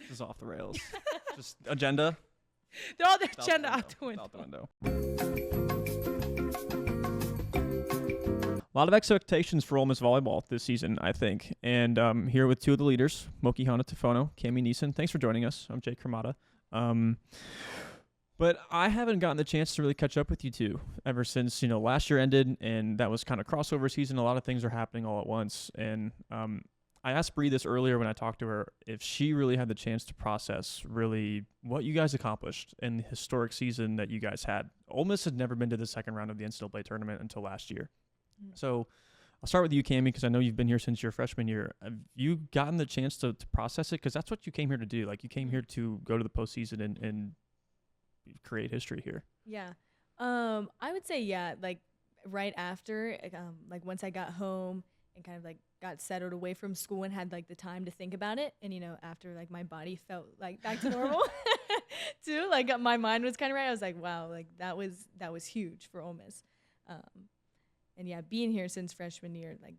This is off the rails. Just agenda. They're all their agenda out the window. Out the window. A lot of expectations for Ole Miss volleyball this season, I think. And here with two of the leaders, Mokihana, Tufono, Cammy, Niesen. Thanks for joining us. I'm Jake Kermata. But I haven't gotten the chance to really catch up with you two ever since, last year ended, and that was kind of crossover season. A lot of things are happening all at once. And I asked Bree this earlier when I talked to her if she really had the chance to process really what you guys accomplished in the historic season that you guys had. Ole Miss had never been to the second round of the NCAA tournament until last year. So I'll start with you, Cammy, because I know you've been here since your freshman year. Have you gotten the chance to process it? Because that's what you came here to do. Like, you came here to go to the postseason and create history here. Yeah. I would say, like right after, like once I got home and kind of like got settled away from school and had like the time to think about it. And, after like my body felt like back to normal too, like my mind was kind of right. I was like, wow, like that was huge for Ole Miss. And yeah, being here since freshman year, like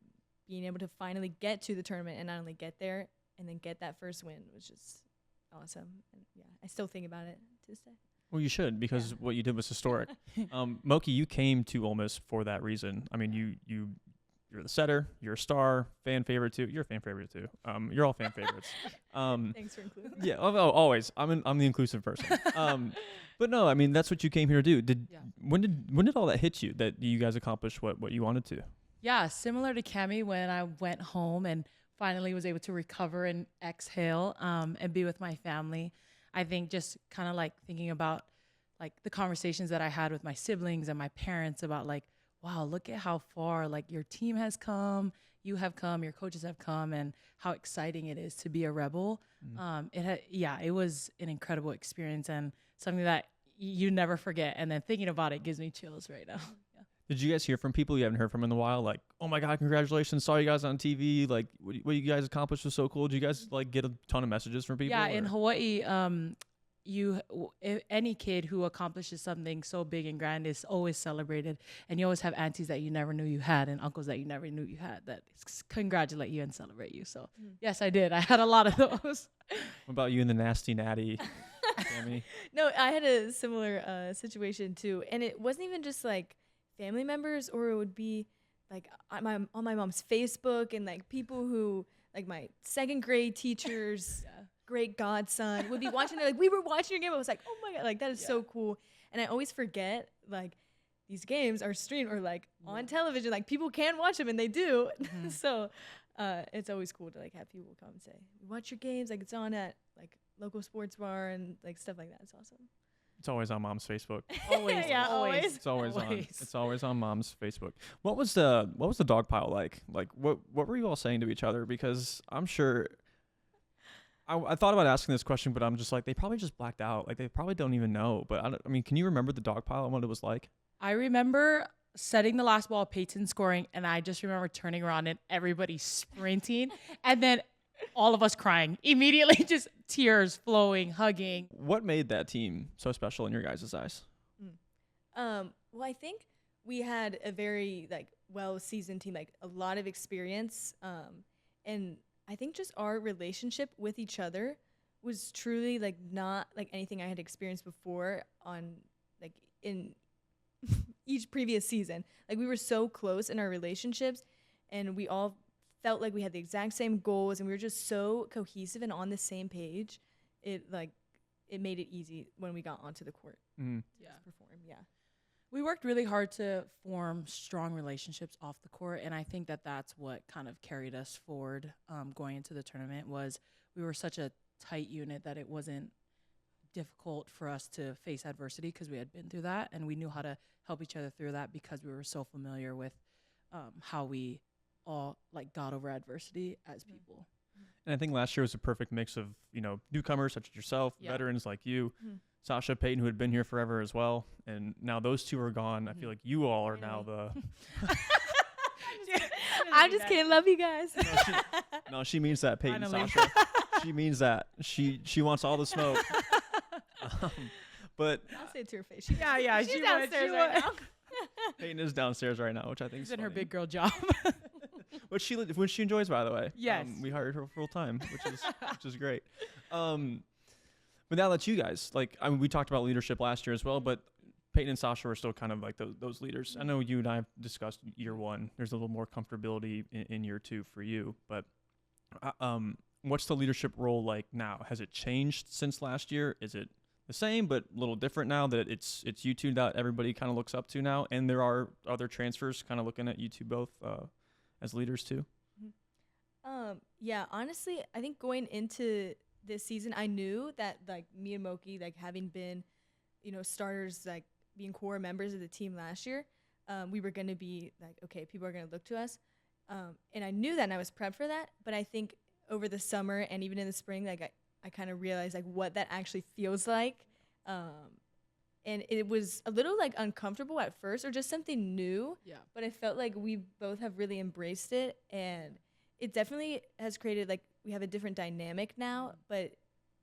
being able to finally get to the tournament and not only get there and then get that first win was just awesome. And yeah, I still think about it to this day. Well, you should, because what you did was historic. Moki, you came to Ole Miss for that reason. I mean, you're the setter, you're a star, fan favorite too. You're a fan favorite too. You're all fan favorites. Thanks for including. Yeah, always. I'm the inclusive person. But no, I mean, that's what you came here to do. When did all that hit you, that you guys accomplished what you wanted to? Yeah, similar to Cammy, when I went home and finally was able to recover and exhale and be with my family. I think just kind of like thinking about like the conversations that I had with my siblings and my parents about like, wow, look at how far like your team has come, you have come, your coaches have come, and how exciting it is to be a Rebel. It was an incredible experience and something that you never forget. And then thinking about it gives me chills right now. Yeah. Did you guys hear from people you haven't heard from in a while? Like, oh my God, congratulations! Saw you guys on TV. Like, what you guys accomplished was so cool. Did you guys like get a ton of messages from people? Yeah, in Hawaii, any kid who accomplishes something so big and grand is always celebrated, and you always have aunties that you never knew you had and uncles that you never knew you had that congratulate you and celebrate you. So yes, I did. I had a lot of those. What about you and the nasty natty, Cammy? No, I had a similar situation too, and it wasn't even just like family members, or it would be like on my mom's Facebook and like people who like my second grade teachers. Great godson would be watching. Like, we were watching your game. I was like, oh my God, like that is so cool. And I always forget like these games are streamed or like on television. Like people can watch them and they do. So it's always cool to like have people come and say, watch your games. Like it's on at like local sports bar and like stuff like that. It's awesome. It's always on Mom's Facebook. Always, yeah, always. It's always on. It's always on Mom's Facebook. What was the dog pile like? Like what were you all saying to each other? Because I'm sure. I thought about asking this question, but I'm just like, they probably just blacked out. Like, they probably don't even know. But, I mean, can you remember the dog pile and what it was like? I remember setting the last ball, Peyton scoring, and I just remember turning around and everybody sprinting, and then all of us crying. Immediately, just tears flowing, hugging. What made that team so special in your guys' eyes? Well, I think we had a very, like, well-seasoned team, like, a lot of experience, and I think just our relationship with each other was truly like not like anything I had experienced before on like in each previous season. Like we were so close in our relationships and we all felt like we had the exact same goals and we were just so cohesive and on the same page. It made it easy when we got onto the court to perform. Yeah. We worked really hard to form strong relationships off the court, and I think that that's what kind of carried us forward going into the tournament was we were such a tight unit that it wasn't difficult for us to face adversity because we had been through that, and we knew how to help each other through that because we were so familiar with how we all like got over adversity as people. And I think last year was a perfect mix of, newcomers such as yourself, veterans like you, Sasha, Peyton, who had been here forever as well. And now those two are gone. I feel like you all are now the... I'm just kidding. Love you guys. No, she means that, Peyton, Sasha. She means that. She wants all the smoke. But I'll say it to her face. She's downstairs right now. Peyton is downstairs right now, which I think is in her funny. big girl job. which she enjoys, by the way. Yes. We hired her full time, which is great. But now that you guys, like, I mean, we talked about leadership last year as well, but Peyton and Sasha are still kind of like those leaders. I know you and I have discussed year one. There's a little more comfortability in year two for you, but what's the leadership role like now? Has it changed since last year? Is it the same but a little different now that it's you two that everybody kind of looks up to now, and there are other transfers kind of looking at you two both as leaders too? Yeah, honestly, I think going into this season, I knew that like me and Moki, like having been, starters, like being core members of the team last year, we were going to be like, okay, people are going to look to us. And I knew that, and I was prepped for that. But I think over the summer and even in the spring, like I kind of realized like what that actually feels like. And it was a little like uncomfortable at first, or just something new. Yeah. But I felt like we both have really embraced it, and it definitely has created like we have a different dynamic now, but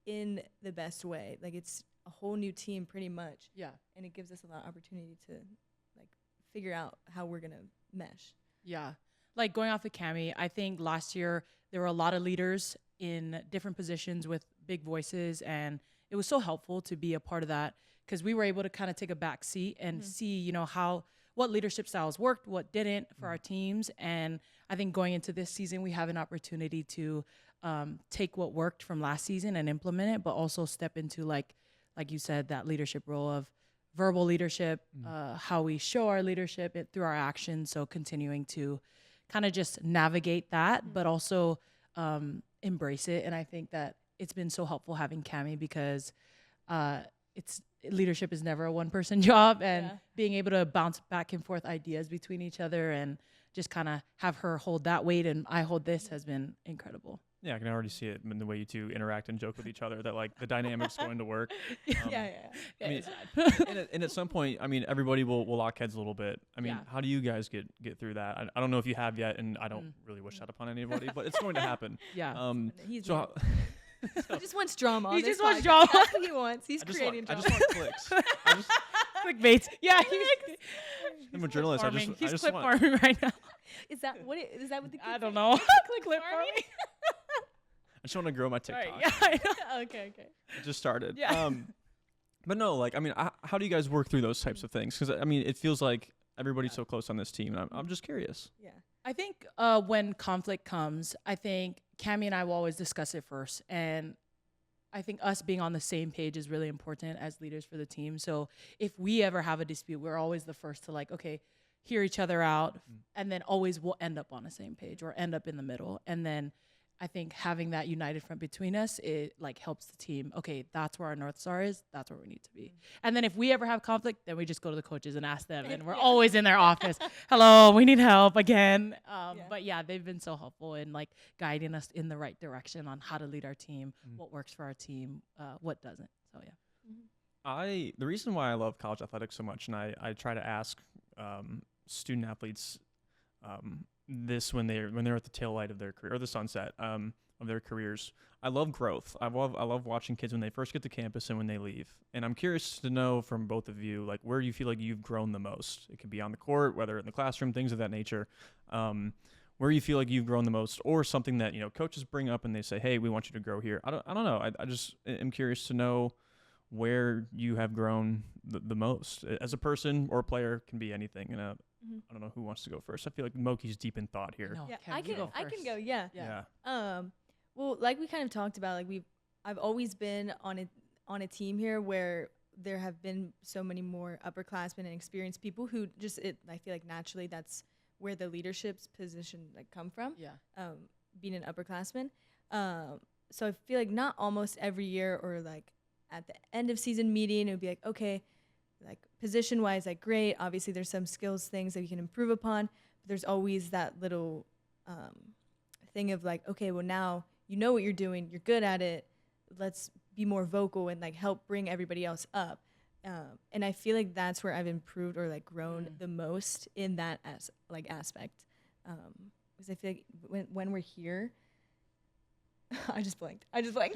in the best way. Like it's a whole new team pretty much. Yeah. And it gives us a lot of opportunity to like figure out how we're gonna mesh. Yeah. Like going off of Cammy, I think last year there were a lot of leaders in different positions with big voices, and it was so helpful to be a part of that because we were able to kind of take a back seat and see, what leadership styles worked, what didn't for our teams. And I think going into this season, we have an opportunity to take what worked from last season and implement it, but also step into like you said, that leadership role of verbal leadership, how we show our leadership through our actions. So continuing to kind of just navigate that, but also embrace it. And I think that it's been so helpful having Cammy because leadership is never a one-person job, and being able to bounce back and forth ideas between each other and just kind of have her hold that weight and I hold this has been incredible. Yeah, I can already see it in the way you two interact and joke with each other, that like the dynamic's going to work. Yeah. I mean, and at some point, I mean, everybody will lock heads a little bit. I mean, how do you guys get through that? I don't know if you have yet, and I don't really wish that upon anybody, but it's going to happen. Yeah. He just wants drama. He just wants drama. That's what he wants. He's creating drama. I just want clicks. Clickbait. Yeah. I'm a journalist. He's clip farming right now. Is that what the kids I don't know. Clip farming. I just want to grow my TikTok. Right. Yeah, I know. Okay. It just started. Yeah. But no, like, I mean, how do you guys work through those types of things? Because, I mean, it feels like everybody's so close on this team, and I'm just curious. Yeah. I think when conflict comes, I think Cammy and I will always discuss it first. And I think us being on the same page is really important as leaders for the team. So if we ever have a dispute, we're always the first to like, okay, hear each other out, and then always we'll end up on the same page or end up in the middle. And then I think having that united front between us, it like helps the team. Okay, that's where our North Star is. That's where we need to be. And then if we ever have conflict, then we just go to the coaches and ask them. And we're always in their office. Hello, we need help again. But yeah, they've been so helpful in like guiding us in the right direction on how to lead our team, what works for our team, what doesn't. So yeah. The reason why I love college athletics so much, and I try to ask student athletes this when they're at the tail light of their career, or the sunset of their careers. I love growth. I love watching kids when they first get to campus and when they leave. And I'm curious to know from both of you, like, where you feel like you've grown the most. It could be on the court, whether in the classroom, things of that nature. Where you feel like you've grown the most, or something that coaches bring up and they say, "Hey, we want you to grow here." I don't know. I just am curious to know where you have grown the most as a person or a player. Can be anything. And I don't know who wants to go first. I feel like Moki's deep in thought here. No, Yeah, Cam, I you go can first. go. Yeah. Yeah. Well, like we kind of talked about, like I've always been on a team here where there have been so many more upperclassmen and experienced people who I feel like naturally that's where the leadership's position like come from. Yeah. Being an upperclassman. So I feel like not almost every year or like at the end of season meeting, it would be like, okay, like position wise, like great. Obviously there's some skills things that we can improve upon, but there's always that little thing of like, okay, well now you know what you're doing, you're good at it. Let's be more vocal and like help bring everybody else up. And I feel like that's where I've improved or like grown the most in that aspect. Because I feel like when we're here, I just blanked. It's like,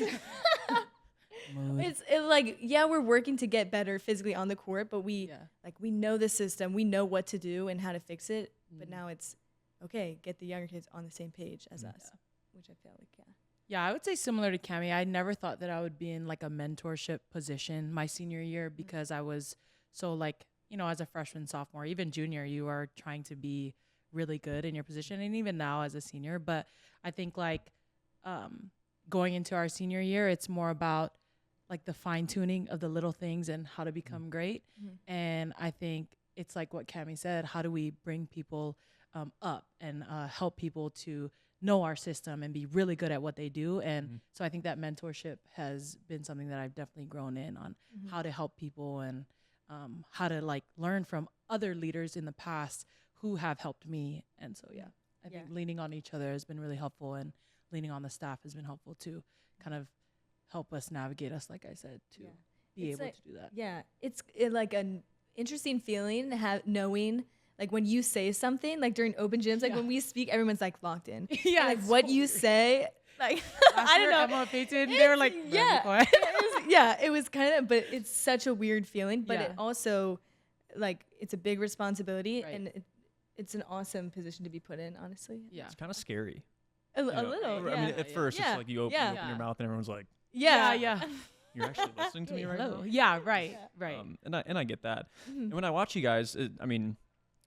yeah, we're working to get better physically on the court, but we know the system, we know what to do and how to fix it. But now it's okay, get the younger kids on the same page as us, which I feel like, Yeah, I would say similar to Cammy. I never thought that I would be in like a mentorship position my senior year because I was so like, as a freshman, sophomore, even junior, you are trying to be really good in your position, and even now as a senior. But I think like going into our senior year, it's more about like the fine tuning of the little things and how to become great. And I think it's like what Cammy said, how do we bring people up and help people to know our system and be really good at what they do. And so I think that mentorship has been something that I've definitely grown in on how to help people and how to like learn from other leaders in the past who have helped me. And so, I think leaning on each other has been really helpful, and leaning on the staff has been helpful to kind of help us navigate us, like I said, to be able to do that. Yeah, it's like an interesting feeling knowing like when you say something like during open gyms, like when we speak, everyone's like locked in. Yeah, and, like what you say, like I don't know. Emma Payton, they were like, it was kind of, but it's such a weird feeling. But it also, like, it's a big responsibility, and it's an awesome position to be put in. Honestly, it's kind of scary. A little. I mean, at first, it's like you open your mouth and everyone's like, yeah. You're actually listening to me right now. Yeah, right. And I get that. And when I watch you guys,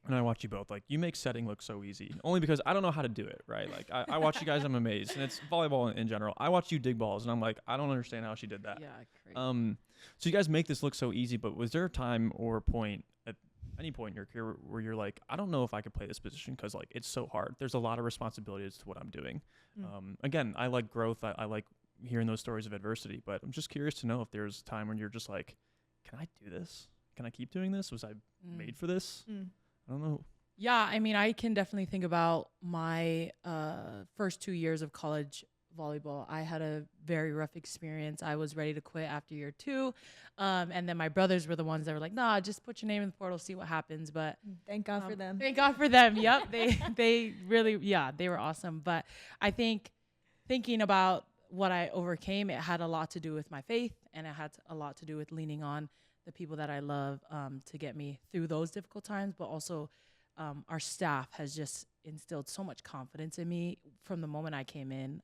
when I watch you both, like, you make setting look so easy. Only because I don't know how to do it, right? Like, I watch you guys, I'm amazed. And it's volleyball in general. I watch you dig balls, and I'm like, I don't understand how she did that. Yeah, crazy. So you guys make this look so easy, but was there a time or a point at any point in your career where you're like, I don't know if I could play this position because, like, it's so hard. There's a lot of responsibilities to what I'm doing. Again, I like growth. I like hearing those stories of adversity, but I'm just curious to know if there's a time when you're just like, can I do this? Can I keep doing this? Was I made for this? I don't know. Yeah, I mean, I can definitely think about my first 2 years of college volleyball. I had a very rough experience. I was ready to quit after year 2. And then my brothers were the ones that were like, nah, just put your name in the portal, see what happens. But thank God for them. Thank God for them. Yep. They really, they were awesome. But I think thinking about what I overcame, it had a lot to do with my faith, and it had a lot to do with leaning on the people that I love to get me through those difficult times. But also our staff has just instilled so much confidence in me from the moment I came in.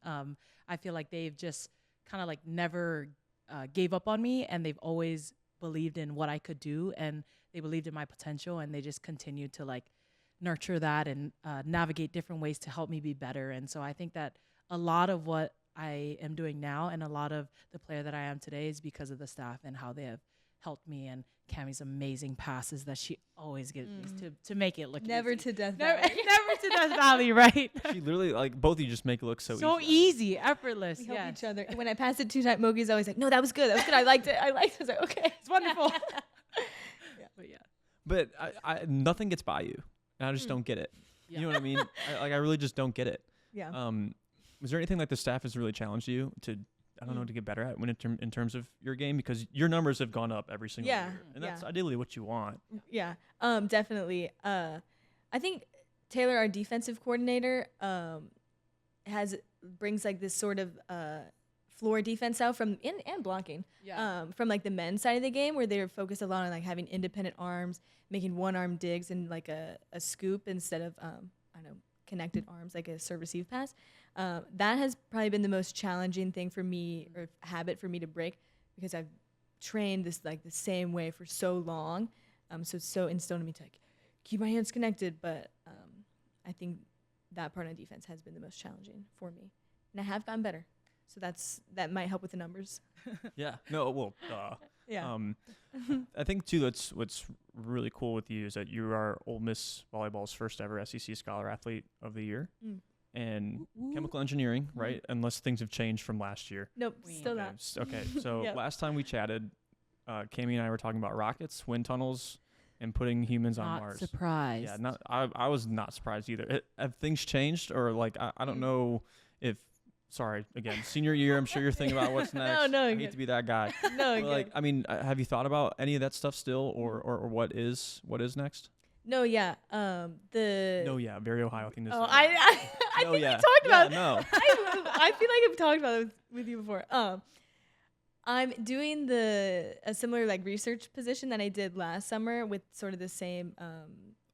I feel like they've just kind of like never gave up on me, and they've always believed in what I could do, and they believed in my potential, and they just continued to like nurture that and navigate different ways to help me be better. And so I think that a lot of what I am doing now and a lot of the player that I am today is because of the staff and how they have helped me, and Cammy's amazing passes that she always gives me to make it look never easy. to Death Valley. Never to Death Valley, right? She literally, like, both of you just make it look so easy. So easy, effortless. We help each other. When I pass it 2 times, Moki's always like, no, that was good. I liked it. I was like, okay. It's wonderful. But I nothing gets by you. And I just don't get it. You know what I mean? I really just don't get it. Yeah. Was there anything like the staff has really challenged you to, I don't know, to get better at when in terms of your game? Because your numbers have gone up every single year. And that's ideally what you want. Yeah, definitely. I think Taylor, our defensive coordinator, brings like this sort of floor defense out and blocking from like the men's side of the game, where they're focused a lot on like having independent arms, making one-arm digs and like a scoop instead of I don't know, connected arms like a serve receive pass. That has probably been the most challenging thing for me, or habit for me to break, because I've trained this like the same way for so long. So it's so instilled in me to like keep my hands connected. But I think that part of defense has been the most challenging for me, and I have gotten better. So that might help with the numbers. Yeah. No. Well. Yeah. I think too what's really cool with you is that you are Ole Miss volleyball's first ever SEC Scholar Athlete of the Year. And chemical engineering, right? Unless things have changed from last year. Nope, still not. Okay, so last time we chatted, Cammy and I were talking about rockets, wind tunnels, and putting humans on Mars. Not surprised. Yeah, I was not surprised either. Have things changed, or like I don't know if. Sorry, again, senior year. I'm sure you're thinking about what's next. No, I hate to be that guy. No, like I mean, have you thought about any of that stuff still, or what is next? No, yeah. Very Ohio thing to say. I think we talked about it. No. I feel like I've talked about it with you before. I'm doing a similar like research position that I did last summer with sort of the same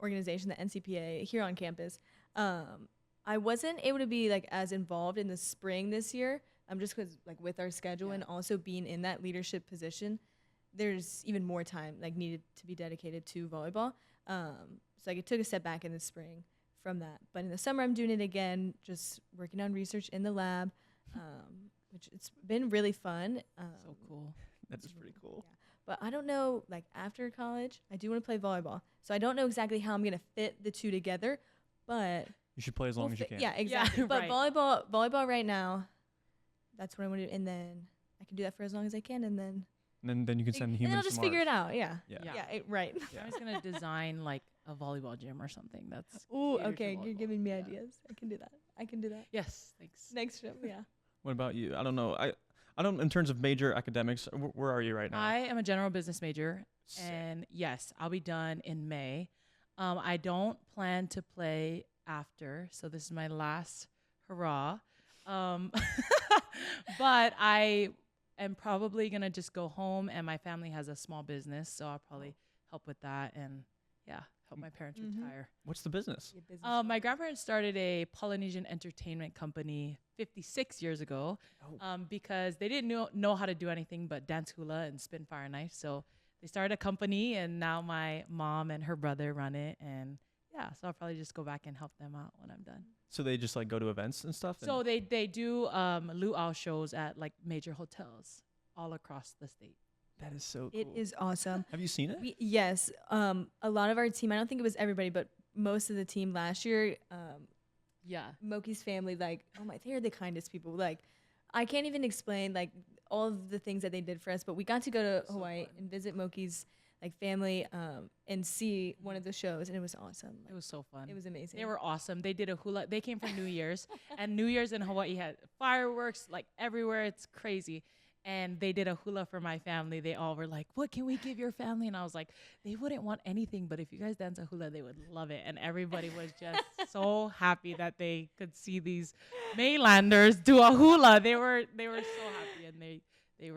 organization, the NCPA, here on campus. I wasn't able to be like as involved in the spring this year. Just because like with our schedule and also being in that leadership position, there's even more time like needed to be dedicated to volleyball. So like it took a step back in the spring from that. But in the summer, I'm doing it again, just working on research in the lab, which it's been really fun. So cool. That is pretty cool. Yeah. But I don't know, like after college, I do want to play volleyball. So I don't know exactly how I'm going to fit the two together, but You should play as long as you can. yeah, exactly. Yeah, but right. volleyball right now, that's what I want to do. And then I can do that for as long as I can. And then And then you can send and humans then I'll to just figure Mars. it out. Yeah. Yeah. Yeah. Right. I was gonna design like a volleyball gym or something. That's Ooh, catered to okay. You're volleyball. giving me Yeah. ideas. I can do that. Yes, thanks. Next trip. Yeah. What about you? I don't know. I don't, in terms of major academics, where are you right now? I am a general business major, Sick. and yes, I'll be done in May. I don't plan to play after, so this is my last hurrah. But I am probably gonna just go home, and my family has a small business, so I'll probably help with that and help my parents retire. What's the business? Be a business My grandparents started a Polynesian entertainment company 56 years ago because they didn't know how to do anything but dance hula and spin fire knife. So they started a company, and now my mom and her brother run it. And so I'll probably just go back and help them out when I'm done. So they just like go to events and stuff? So they do luau shows at like major hotels all across the state. That is so cool. It is awesome. Have you seen it? Yes. A lot of our team, I don't think it was everybody, but most of the team last year, Yeah. Moki's family, like, oh my, they are the kindest people. Like, I can't even explain like all of the things that they did for us, but we got to go to Hawaii and visit Moki's like family and see one of the shows, and it was awesome. It was so fun. It was amazing. They were awesome. They did a hula. They came for New Year's, and New Year's in Hawaii had fireworks like everywhere. It's crazy. And they did a hula for my family. They all were like, "What can we give your family?" And I was like, "They wouldn't want anything, but if you guys dance a hula, they would love it." And everybody was just so happy that they could see these mainlanders do a hula. They were so happy, and they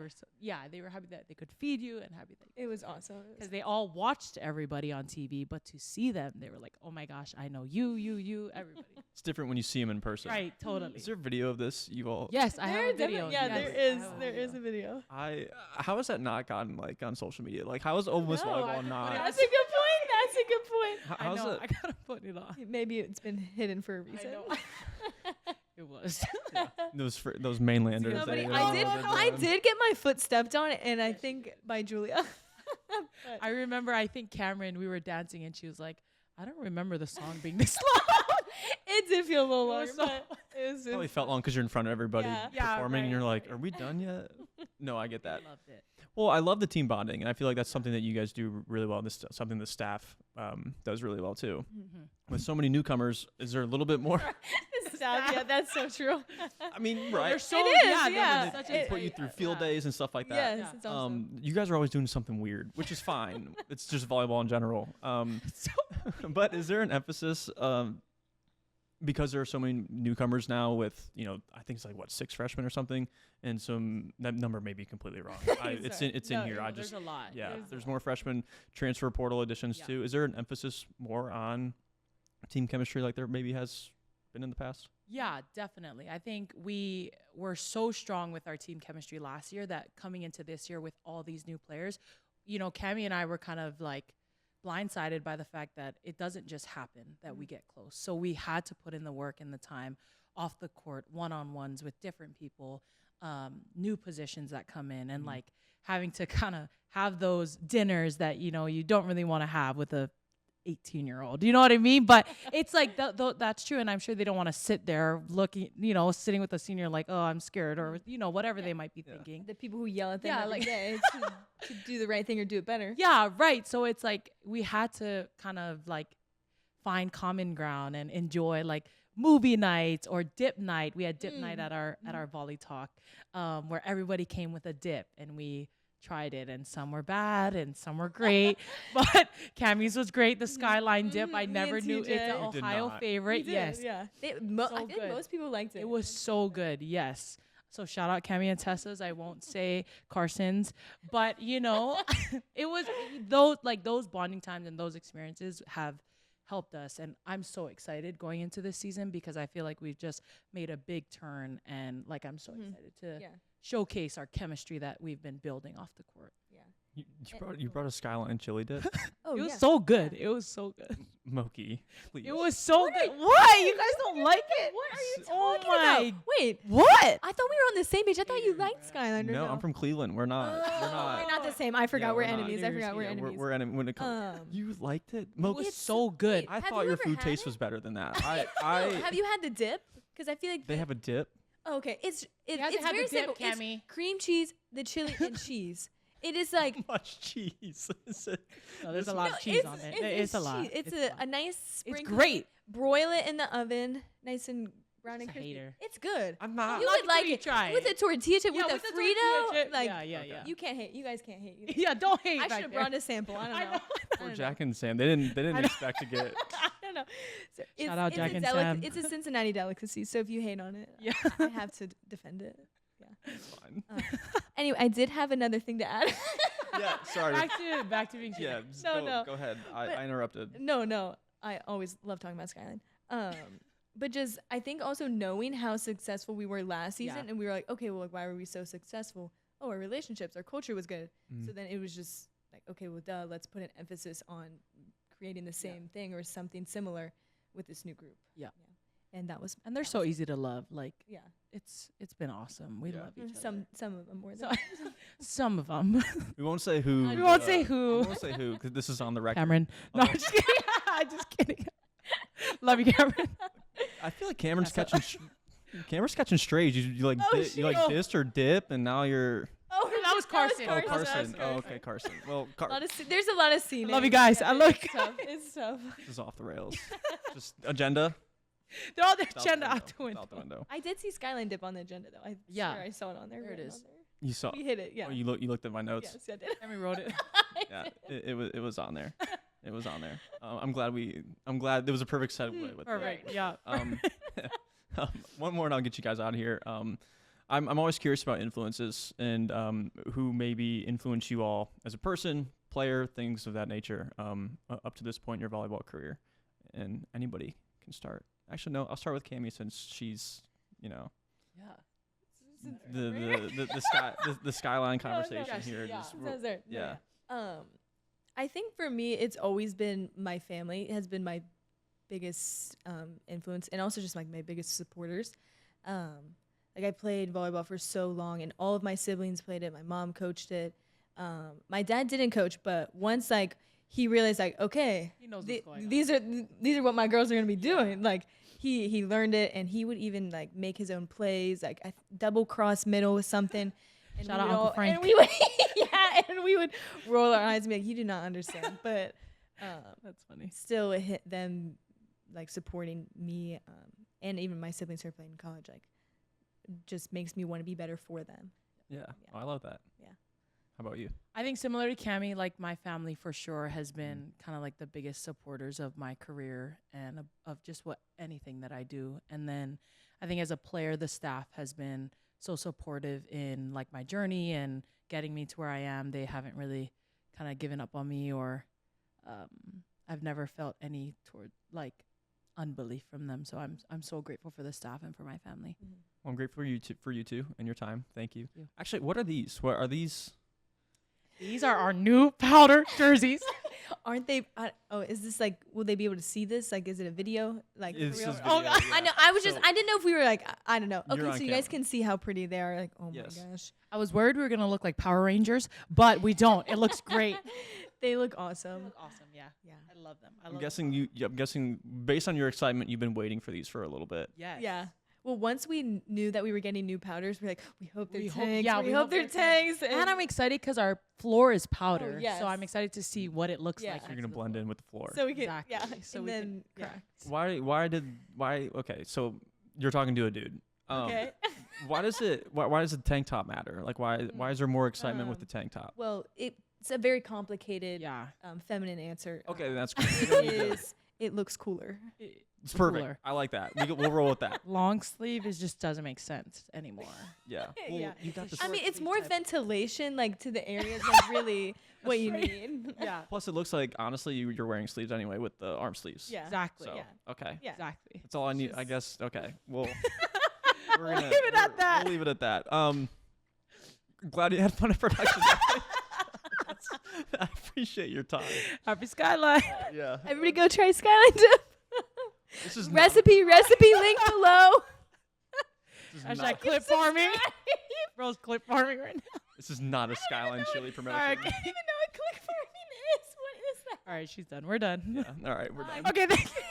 were happy that they could feed you and happy that It was awesome. because they all watched everybody on TV, but to see them, they were like, "Oh my gosh, I know you, everybody." It's different when you see them in person. Right, totally. Is there video of this? You all? Yes, I have a video. Yeah, Yes, there is a video. How has that not gotten like on social media? Like, how is Ole Miss No, volleyball not? That's a good point. That's a good point. How's I know. it? I gotta put it on. Maybe it's been hidden for a reason. know. It was. Those mainlanders. No, but they- I did get my foot stepped on, and I think by Julia. But- I remember. I think Cameron. We were dancing, and she was like, "I don't remember the song being this long." it did feel a little It longer, was so- but it was Probably felt long because you're in front of everybody Yeah. Yeah, performing, and right, you're like, right. "Are we done yet?" No, I get that. I loved it. Well, I love the team bonding, and I feel like that's something that you guys do really well. This something the staff does really well too. With so many newcomers, is there a little bit more? Stop. Yeah, that's so true. I mean, They're right? so It is, yeah. yeah. They're such They a put you through field days and stuff like that. Yes, Yeah. it's awesome. You guys are always doing something weird, which is fine. It's just volleyball in general. But is there an emphasis because there are so many newcomers now with, I think it's like 6 freshmen or something, and that number may be completely wrong. It's in here. I just There's a lot. there's more freshmen transfer portal additions Yeah. too. Is there an emphasis more on team chemistry like there maybe has been in the past? Yeah, definitely. I think we were so strong with our team chemistry last year that coming into this year with all these new players, Cammy and I were kind of like blindsided by the fact that it doesn't just happen that we get close. So we had to put in the work and the time off the court, one-on-ones with different people, new positions that come in, and like having to kind of have those dinners that, you don't really want to have with a 18-year-old, you know what I mean? But it's like that's true, and I'm sure they don't want to sit there looking, sitting with a senior like, oh, I'm scared, or whatever they might be thinking. The people who yell at them Yeah, every like- day to do the right thing or do it better. Yeah, right. So it's like we had to kind of like find common ground and enjoy like movie nights or dip night. We had dip night at our volley talk, where everybody came with a dip, and we tried it, and some were bad and some were great, but Cammy's was great. The Skyline dip, I Me never and knew. It's TJ. an You did Ohio not. favorite. We did, Yes, Yeah. I So think good. most people liked it. it was so good. Yes. So shout out Cammy and Tessa's. I won't say Carson's, but it was those bonding times and those experiences have helped us. And I'm so excited going into this season because I feel like we've just made a big turn. And like, I'm so excited to Yeah. showcase our chemistry that we've been building off the court. Yeah. You brought a Skyline chili dip. Oh, It was yeah. so good. It was so good. Moki, please. It was so good. What? You guys don't like it? What are you Oh talking my- about? Wait, What? I thought we were on the same page. I thought you liked Skyline. or No, I'm from Cleveland. We're not. We're not. We're not the same. I forgot Yeah, we're we're not. enemies. I forgot we're Yeah, enemies. we're enemies when it comes. You liked it? It was It's so good. I Have thought you your ever food had taste it? was better than that. Have you had the dip? Because I feel like They have a dip. Oh, okay, it's hasn't it's had the very dip, simple. Cammy. It's cream cheese, the chili, and cheese. It is like Much cheese. Is it? No, there's a This- lot no, of cheese on it. It's a lot. cheese. It's a a nice sprinkle. great. Broil it in the oven, nice and brown and Just a crispy. hater. It's good. I'm not. You like would it like till you it try with it. a tortilla chip, Yeah, with with a the tortilla Frito. chip. Like Yeah. you can't hate. You guys can't hate. Either. Yeah, don't hate. I back should have there. brought a sample. I don't I know. know. I Poor don't Jack know. and Sam. They didn't expect to get. I don't know. So it's, out it's Jack a and Sam. It's a Cincinnati delicacy. So if you hate on it, Yeah. I have to defend it. It's fine. Anyway, I did have another thing to add. Yeah. Sorry. back to being Yeah. No. Go ahead. But- I interrupted. No. I always love talking about Skyline. But just I think also knowing how successful we were last season, Yeah. and we were like, okay, well, like, why were we so successful? Oh, our relationships, our culture was good. So then it was just like, okay, well, duh, let's put an emphasis on creating the same thing or something similar with this new group. Yeah. And that was And they're so easy to love. Like yeah. it's been awesome. We Yeah. love each Some other. of them more So- than some of them. We won't say who. We won't say who. We won't say who because this is on the record. Cameron. No, Okay. I'm just kidding. I'm just kidding. Love you, Cameron. I feel like Cameron's catching. Cameron's catching strays. You like Oh, you like shit. dissed or dip, and now you're. Oh, That was Carson. Oh, Carson. Carson. Oh, okay, Carson. Well, There's a lot of scene. love you guys. I love it's you tough. It's tough. this is off the rails. Just agenda. They're all their It's agenda out out the It's window. out the window. I did see Skyline dip on the agenda though. I Yeah. swear I saw it on there. There it written is. on there. You saw. We hit it. Yeah. Oh, you looked at my notes. Yes, I did. Cameron wrote it. Yeah, it was on there. It was on there. I'm glad there was a perfect segue with Perfect. Yeah. Um, one more and I'll get you guys out of here. I'm always curious about influences and who maybe influence you all as a person, player, things of that nature up to this point in your volleyball career. And anybody can start. Actually, no, I'll start with Cammy since she's, Yeah. the Skyline conversation gosh, here. yeah. Just, Sounds there. yeah. I think for me, it's always been my family has been my biggest influence, and also just like my biggest supporters. Like I played volleyball for so long, and all of my siblings played it. My mom coached it. My dad didn't coach, but once like he realized like, okay, He knows what's going on. these are what my girls are gonna be doing. Like he learned it, and he would even like make his own plays, like double cross middle with something. And Shout we out would Uncle Frank. And we would, yeah, and we would roll our eyes and be like, "You do not understand." But That's funny. still, it hit them like supporting me, and even my siblings who are playing in college. Like, just makes me want to be better for them. Yeah. Yeah. Oh, I love that. Yeah. How about you? I think similar to Cammy, like my family for sure has been kind of like the biggest supporters of my career and of just anything that I do. And then I think as a player, the staff has been so supportive in like my journey and getting me to where I am. They haven't really kind of given up on me, or I've never felt any toward like unbelief from them. So I'm so grateful for the staff and for my family. Well, I'm grateful for you too and your time. Thank you. you. Actually, what are these? What are these? These are our new powder jerseys. Aren't they? Is this like? Will they be able to see this? Like, is it a video? Like, for This real? is Oh, video, I yeah. know. I was So- just. I didn't know if we were like. I don't know. You're Okay, on so you guys camera. can see how pretty they are. Like, oh Yes. my gosh, I was worried we were gonna look like Power Rangers, but we don't. It looks great. they look awesome. Awesome, yeah. Yeah. I love them. I'm guessing based on your excitement, you've been waiting for these for a little bit. Yes. Yeah. Well, once we knew that we were getting new powders, we're like, we hope they're We hope- tanks. yeah, we we hope hope they're they're tanks. And I'm excited because our floor is powder. yes. So I'm excited to see what it looks Yeah. like. You're gonna blend in with the floor. so we can, Exactly. yeah. So and we then, can yeah. correct. Why? Okay, so you're talking to a dude. Okay. Why does the tank top matter? Like, why is there more excitement with the tank top? Well, it's a very complicated, Yeah. feminine answer. Okay, that's cool. It is. It looks cooler. It's perfect. cooler. I like that. We'll roll with that. Long sleeve just doesn't make sense anymore. Yeah. Well, Yeah. you got the I mean, it's sleeve more type. ventilation, like to the areas like really what you need. Yeah. Plus, it looks like honestly you're wearing sleeves anyway with the arm sleeves. Yeah. Exactly. So Yeah. okay. Yeah. Exactly. That's all I need. I guess. Okay. Well, we're We'll leave it at that. We'll leave it at that. Glad you had fun at production. I appreciate your time. Happy Skyline. Yeah. Everybody go try Skyline dip. This is Recipe link below. Hashtag clip farming. Bro's clip farming right now. This is not a Skyline chili promotion. Alright, I don't even know what click farming is. What is that? All right, she's done. We're done. Yeah. All right, we're done. Okay, thank you.